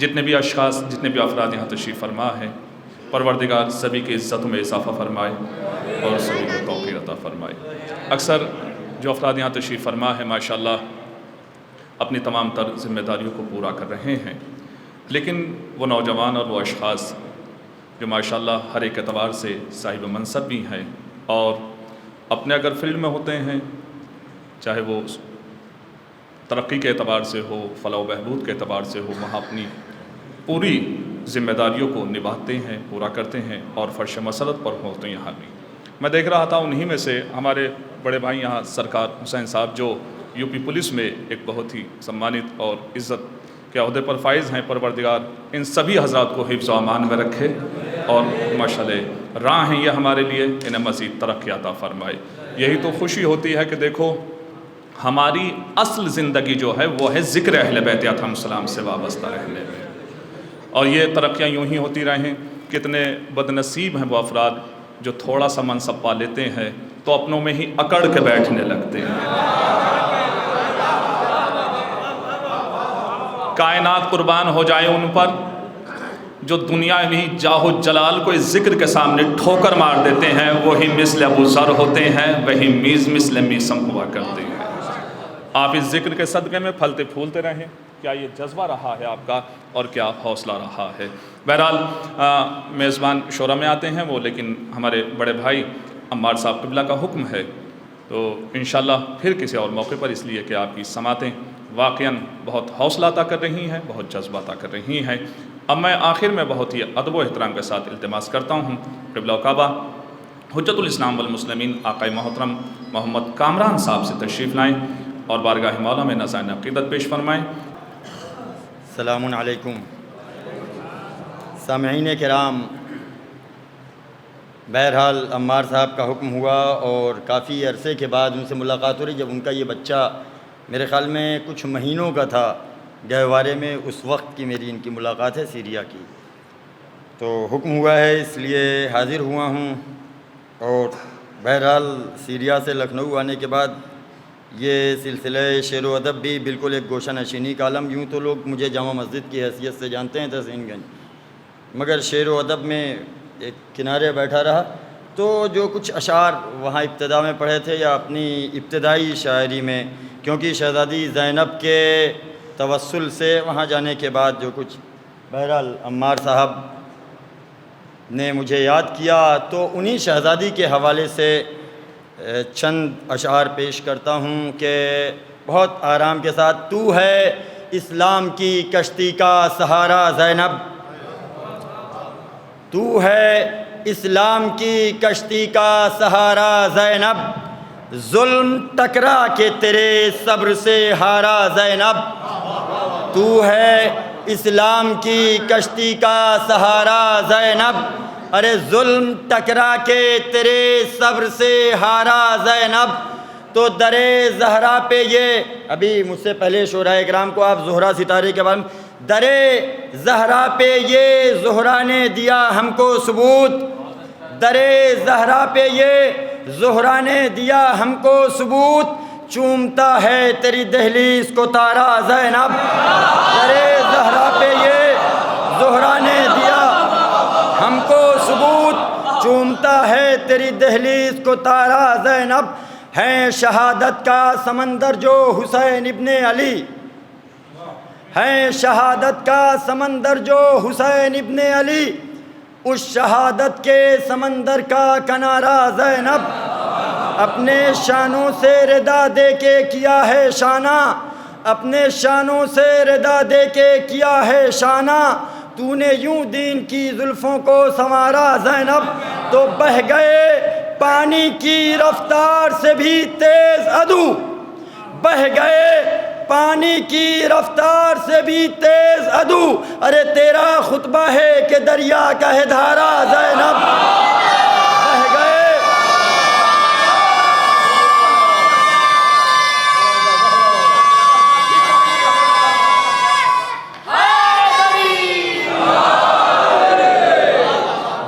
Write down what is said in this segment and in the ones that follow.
جتنے بھی اشخاص جتنے بھی افراد یہاں تشریف فرما ہیں، پروردگار سبھی کی عزتوں میں اضافہ فرمائے اور سبھی کو توفیق عطا فرمائے۔ اکثر جو افراد یہاں تشریف فرما ہے ماشاءاللہ اپنی تمام تر ذمہ داریوں کو پورا کر رہے ہیں، لیکن وہ نوجوان اور وہ اشخاص جو ماشاءاللہ ہر ایک اعتبار سے صاحب منصب بھی ہیں اور اپنے اگر فیلڈ میں ہوتے ہیں، چاہے وہ ترقی کے اعتبار سے ہو، فلاح و بہبود کے اعتبار سے ہو، وہاں اپنی پوری ذمہ داریوں کو نبھاتے ہیں، پورا کرتے ہیں اور فرش مسرت پر ہوتے ہیں۔ یہاں بھی میں دیکھ رہا تھا انہی میں سے ہمارے بڑے بھائی یہاں سرکار حسین صاحب جو یو پی پولیس میں ایک بہت ہی سمانت اور عزت کے عہدے پر فائز ہیں، پروردگار ان سبھی حضرات کو حفظ و امان میں رکھے اور ماشاءاللہ راہ ہیں یہ ہمارے لیے، انہیں مزید ترقی عطا فرمائے۔ یہی تو خوشی ہوتی ہے کہ دیکھو ہماری اصل زندگی جو ہے وہ ہے ذکر اہل بیت علیہم السلام سے وابستہ رہنے میں، اور یہ ترقیاں یوں ہی ہوتی رہیں۔ کتنے بد نصیب ہیں وہ افراد جو تھوڑا سا منصب پا لیتے ہیں تو اپنوں میں ہی اکڑ کے بیٹھنے لگتے ہیں۔ کائنات قربان ہو جائے ان پر جو دنیا میں جاہ و جلال کو اس ذکر کے سامنے ٹھوکر مار دیتے ہیں، وہی مثل ابو ذر ہوتے ہیں، وہی میز مثل میسم ہوا کرتے ہیں۔ آپ اس ذکر کے صدقے میں پھلتے پھولتے رہیں۔ کیا یہ جذبہ رہا ہے آپ کا اور کیا حوصلہ رہا ہے؟ بہرحال میزبان شورا میں آتے ہیں وہ، لیکن ہمارے بڑے بھائی عمار صاحب قبلہ کا حکم ہے تو انشاءاللہ پھر کسی اور موقع پر، اس لیے کہ آپ کی سماعتیں واقعاً بہت حوصلہ عطا کر رہی ہیں، بہت جذبہ عطا کر رہی ہیں۔ اب میں آخر میں بہت ہی ادب و احترام کے ساتھ التماس کرتا ہوں قبلہ کعبہ حجت الاسلام والمسلمین آقا محترم محمد کامران صاحب سے تشریف لائیں اور بارگاہ مولا میں نذرانِ عقیدت پیش فرمائیں۔ السلام علیکم سامعین کرام، بہرحال عمار صاحب کا حکم ہوا اور کافی عرصے کے بعد ان سے ملاقات ہو رہی، جب ان کا یہ بچہ میرے خیال میں کچھ مہینوں کا تھا گہوارے میں، اس وقت کی میری ان کی ملاقات ہے سیریا کی، تو حکم ہوا ہے اس لیے حاضر ہوا ہوں۔ اور بہرحال سیریا سے لکھنؤ آنے کے بعد یہ سلسلہ شعر و ادب بھی بالکل ایک گوشہ نشینی کا عالم، یوں تو لوگ مجھے جامع مسجد کی حیثیت سے جانتے ہیں تحسین گنج، مگر شعر و ادب میں ایک کنارے بیٹھا رہا تو جو کچھ اشعار وہاں ابتدا میں پڑھے تھے یا اپنی ابتدائی شاعری میں، کیونکہ شہزادی زینب کے توسل سے وہاں جانے کے بعد جو کچھ بہرحال عمار صاحب نے مجھے یاد کیا تو انہی شہزادی کے حوالے سے چند اشعار پیش کرتا ہوں کہ بہت آرام کے ساتھ۔ تو ہے اسلام کی کشتی کا سہارا زینب، تو ہے اسلام کی کشتی کا سہارا زینب، ظلم ٹکرا کے تیرے صبر سے ہارا زینب، تو ہے اسلام کی کشتی کا سہارا زینب، ارے ظلم ٹکرا کے تیرے صبر سے ہارا زینب۔ تو در زہرا پہ یہ ابھی مجھ سے پہلے شعراء اکرام کو آپ زہرا ستارے کے بارے میں، در زہرا پہ یہ زہرا نے دیا ہم کو ثبوت، در زہرا پہ یہ زہرا نے دیا ہم کو ثبوت، چومتا ہے تیری دہلیز کو تارا زینب، در زہرا پہ یہ زہرا نے دیا ہم کو ثبوت، چومتا ہے تیری دہلیز کو تارا زینب، ہے شہادت کا سمندر جو حسین ابن علی، ہے شہادت کا سمندر جو حسین ابن علی، اس شہادت کے سمندر کا کنارہ زینب، اپنے شانوں سے ردا دے کے کیا ہے شانہ، اپنے شانوں سے ردا دے کے کیا ہے شانہ، تو نے یوں دین کی زلفوں کو سنوارا زینب، تو بہہ گئے پانی کی رفتار سے بھی تیز عدو، بہہ گئے پانی کی رفتار سے بھی تیز عدو، ارے تیرا خطبہ ہے کہ دریا کا ہے دھارا زینب، بہہ گئے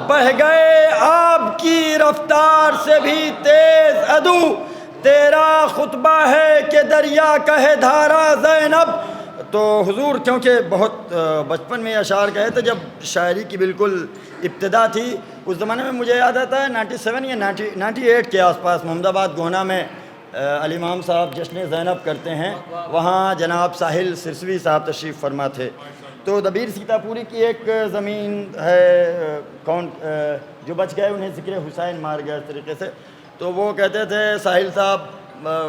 بہہ گئے آب کی رفتار سے بھی تیز عدو، تیرا خطبہ ہے کہ دریا کہے دھارا زینب۔ تو حضور کیونکہ بہت بچپن میں اشعار کہے تھے جب شاعری کی بالکل ابتدا تھی. اس زمانے میں مجھے یاد آتا ہے 97 یا 98 کے آس پاس محمد آباد گونا میں علی امام صاحب جشن زینب کرتے ہیں. وہاں جناب ساحل سرسوی صاحب تشریف فرما تھے. تو دبیر سیتا پوری کی ایک زمین ہے کون جو بچ گئے انہیں ذکر حسین مار گیا اس طریقے سے. تو وہ کہتے تھے ساحل صاحب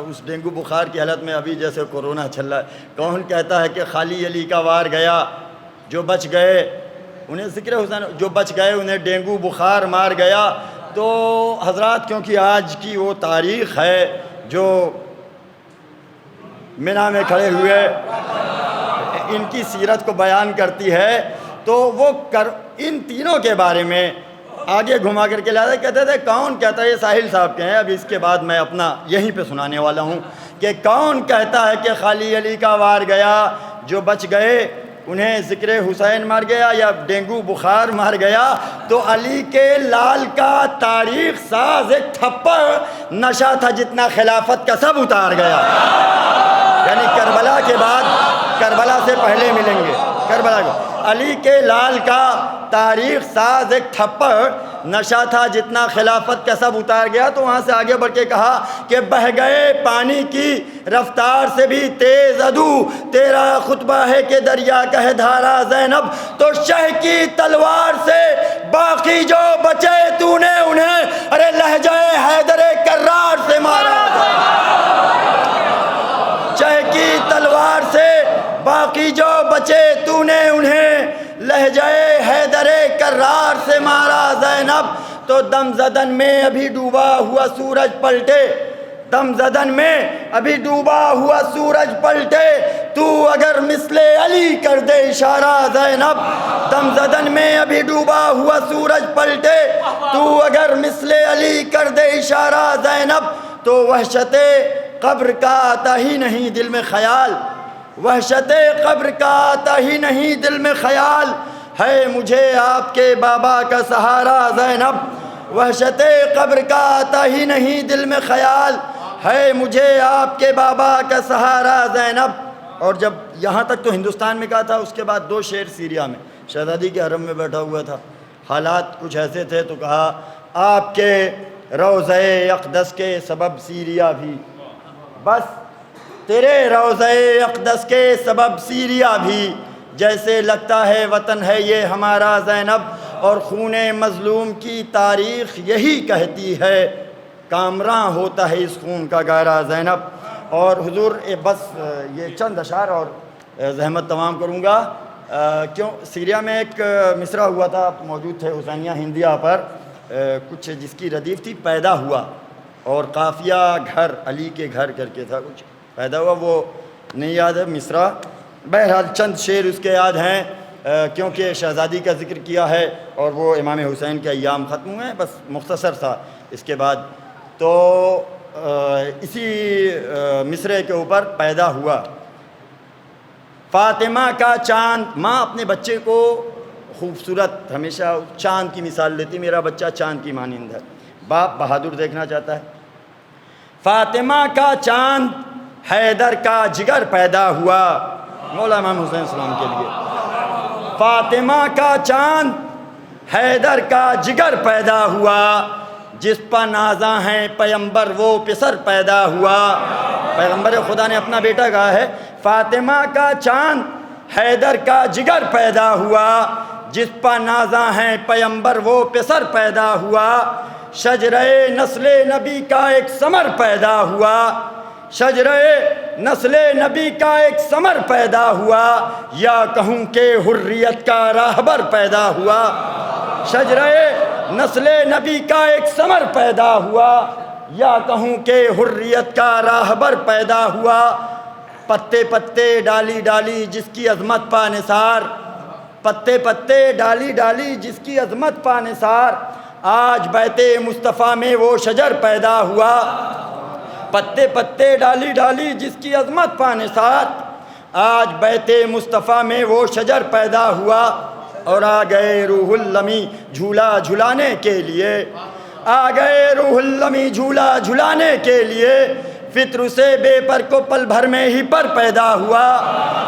اس ڈینگو بخار کی حالت میں ابھی جیسے کورونا چل رہا ہے, کون کہتا ہے کہ خالی علی کا وار گیا, جو بچ گئے انہیں ذکر حسین, جو بچ گئے انہیں ڈینگو بخار مار گیا. تو حضرات کیونکہ آج کی وہ تاریخ ہے جو منا میں کھڑے ہوئے ان کی سیرت کو بیان کرتی ہے, تو وہ ان تینوں کے بارے میں آگے گھما کر کے لاتے کہتے تھے کون کہتا ہے, یہ ساحل صاحب کے ہیں. اب اس کے بعد میں اپنا یہیں پہ سنانے والا ہوں کہ کون کہتا ہے کہ خالی علی کا وار گیا, جو بچ گئے انہیں ذکر حسین مار گیا یا ڈینگو بخار مار گیا. تو علی کے لال کا تاریخ ساز ایک تھپڑ نشہ تھا جتنا خلافت کا سب اتار گیا. یعنی کربلا کے بعد, کربلا سے پہلے ملیں گے کربلا کو. علی کے لال کا تاریخ ساز ایک تھپڑ نشہ تھا جتنا خلافت کا سب اتار گیا. تو وہاں سے آگے بڑھ کے کہا کہ بہہ گئے پانی کی رفتار سے بھی تیز ادو, تیرا خطبہ ہے کہ دریا کا ہے دھارا زینب. تو شہ کی تلوار سے باقی جو بچے تو نے انہیں ارے لہجہ حیدر کرار سے مارا. شہ کی تلوار سے باقی جو بچے تو نے انہیں لہجہ حیدر کرار سے مارا زینب. تو دم زدن میں ابھی ڈوبا ہوا سورج پلٹے, دم زدن میں ابھی ڈوبا ہوا سورج پلٹے, تو اگر مثل علی کر دے اشارہ زینب. دم زدن میں ابھی ڈوبا ہوا سورج پلٹے, تو اگر مثل علی کر دے اشارہ زینب. تو وحشت قبر کا آتا ہی نہیں دل میں خیال, وحشت قبر کا آتا ہی نہیں دل میں خیال, ہے مجھے آپ کے بابا کا سہارا زینب. وحشت قبر کا آتا ہی نہیں دل میں خیال, ہے مجھے آپ کے بابا کا سہارا زینب. اور جب یہاں تک تو ہندوستان میں کہا تھا, اس کے بعد 2 شعر سیریا میں شہزادی کے حرم میں بیٹھا ہوا تھا, حالات کچھ ایسے تھے. تو کہا آپ کے روضہ اقدس کے سبب سیریا بھی, بس تیرے روضہ اقدس کے سبب سیریا بھی, جیسے لگتا ہے وطن ہے یہ ہمارا زینب. اور خون مظلوم کی تاریخ یہی کہتی ہے, کامراں ہوتا ہے اس خون کا گارا زینب. اور حضور بس یہ چند اشعار اور زحمت تمام کروں گا. کیوں سیریا میں ایک مصرع ہوا تھا, آپ موجود تھے حسینیہ ہندیہ پر, کچھ جس کی ردیف تھی پیدا ہوا, اور قافیہ گھر علی کے گھر کر کے تھا, کچھ پیدا ہوا, وہ نہیں یاد ہے مصرع. بہرحال چند شعر اس کے یاد ہیں کیونکہ شہزادی کا ذکر کیا ہے اور وہ امام حسین کے ایام ختم ہوئے ہیں, بس مختصر سا اس کے بعد. تو اسی مصرعے کے اوپر پیدا ہوا فاطمہ کا چاند. ماں اپنے بچے کو خوبصورت ہمیشہ چاند کی مثال لیتی, میرا بچہ چاند کی مانند ہے. باپ بہادر دیکھنا چاہتا ہے. فاطمہ کا چاند حیدر کا جگر پیدا ہوا, مولا امام حسین السلام کے لیے. فاطمہ کا چاند حیدر کا جگر پیدا ہوا, جس پر نازاں ہیں پیمبر وہ پسر پیدا ہوا. پیغمبر خدا نے اپنا بیٹا کہا ہے. فاطمہ کا چاند حیدر کا جگر پیدا ہوا, جس پر نازاں ہیں پیمبر وہ پسر پیدا ہوا. شجرے نسل نبی کا ایک ثمر پیدا ہوا, شجرے نسل نبی کا ایک ثمر پیدا ہوا, یا کہوں کہ حریت کا راہبر پیدا ہوا. شجرے نسل نبی کا ایک ثمر پیدا ہوا, یا کہوں کہ حریت کا راہبر پیدا ہوا. پتے پتے ڈالی ڈالی جس کی عظمت پا نثار, پتے پتے ڈالی ڈالی جس کی عظمت پا نثار, آج بیت مصطفیٰ میں وہ شجر پیدا ہوا. پتے پتے ڈالی ڈالی جس کی عظمت پا نثار, آج بیت مصطفیٰ میں وہ شجر پیدا ہوا. اور آ گئے روح المی جھولا جھلانے کے لیے, آ گئے روح المی جھولا جھلانے کے لیے. فطر سے بے پر کو پل بھر میں ہی پر پیدا ہوا،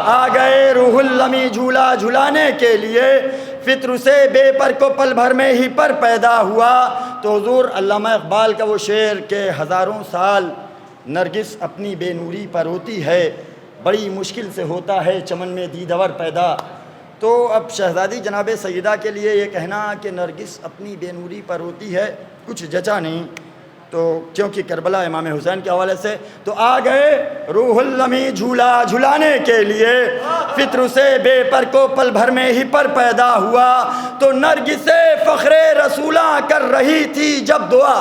آ گئے روح الامی جھولا جھلانے کے لیے، فطر سے بے پر کو پل بھر میں ہی پر پیدا ہوا۔ تو حضور علامہ اقبال کا وہ شعر کہ ہزاروں سال نرگس اپنی بے نوری پر ہوتی ہے، بڑی مشکل سے ہوتا ہے چمن میں دیدور پیدا۔ تو اب شہزادی جناب سیدہ کے لیے یہ کہنا کہ نرگس اپنی بے نوری پر ہوتی ہے کچھ جچا نہیں، تو کیونکہ کربلا امام حسین کے حوالے سے، تو آ گئے روح الامی جھولا جھلانے کے لیے، فطر سے بے پر کو پل بھر میں ہی پر پیدا ہوا۔ تو نرگس فخر رسولاں کر رہی تھی جب دعا،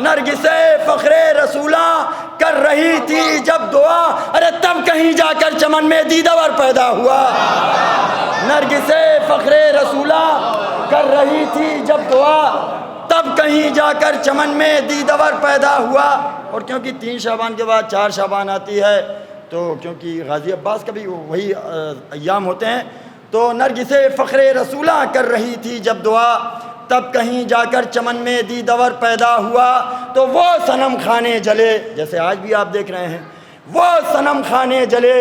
نرگس فخر رسولاں کر رہی تھی جب دعا، ارے تب کہیں جا کر چمن میں دیدور پیدا ہوا۔ نرگس فخر رسولاں کر رہی تھی جب دعا، تب کہیں جا کر چمن میں دیدور پیدا ہوا۔ اور کیونکہ 3 شعبان کے بعد 4 شعبان آتی ہے، تو کیونکہ غازی عباس کا بھی وہی ایام ہوتے ہیں، تو نرگس فخر رسولاں کر رہی تھی جب دعا، تب کہیں جا کر چمن میں دیدور پیدا ہوا۔ تو وہ صنم خانے جلے، جیسے آج بھی آپ دیکھ رہے ہیں، وہ صنم خانے جلے،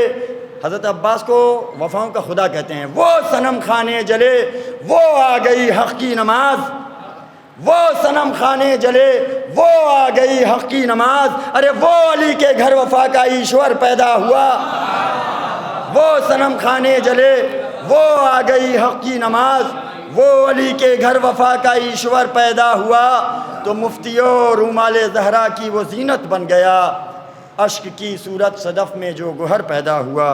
حضرت عباس کو وفاؤں کا خدا کہتے ہیں، وہ صنم خانے جلے، وہ آ گئی حق کی نماز، وہ صنم خانے جلے، وہ آ گئی حق کی نماز، ارے وہ علی کے گھر وفا کا ایشور پیدا ہوا۔ وہ صنم خانے جلے، وہ آ گئی حق کی نماز، وہ علی کے گھر وفا کا ایشور پیدا ہوا۔ تو مفتی و رومال زہرا کی وہ زینت بن گیا، اشک کی صورت صدف میں جو گوہر پیدا ہوا۔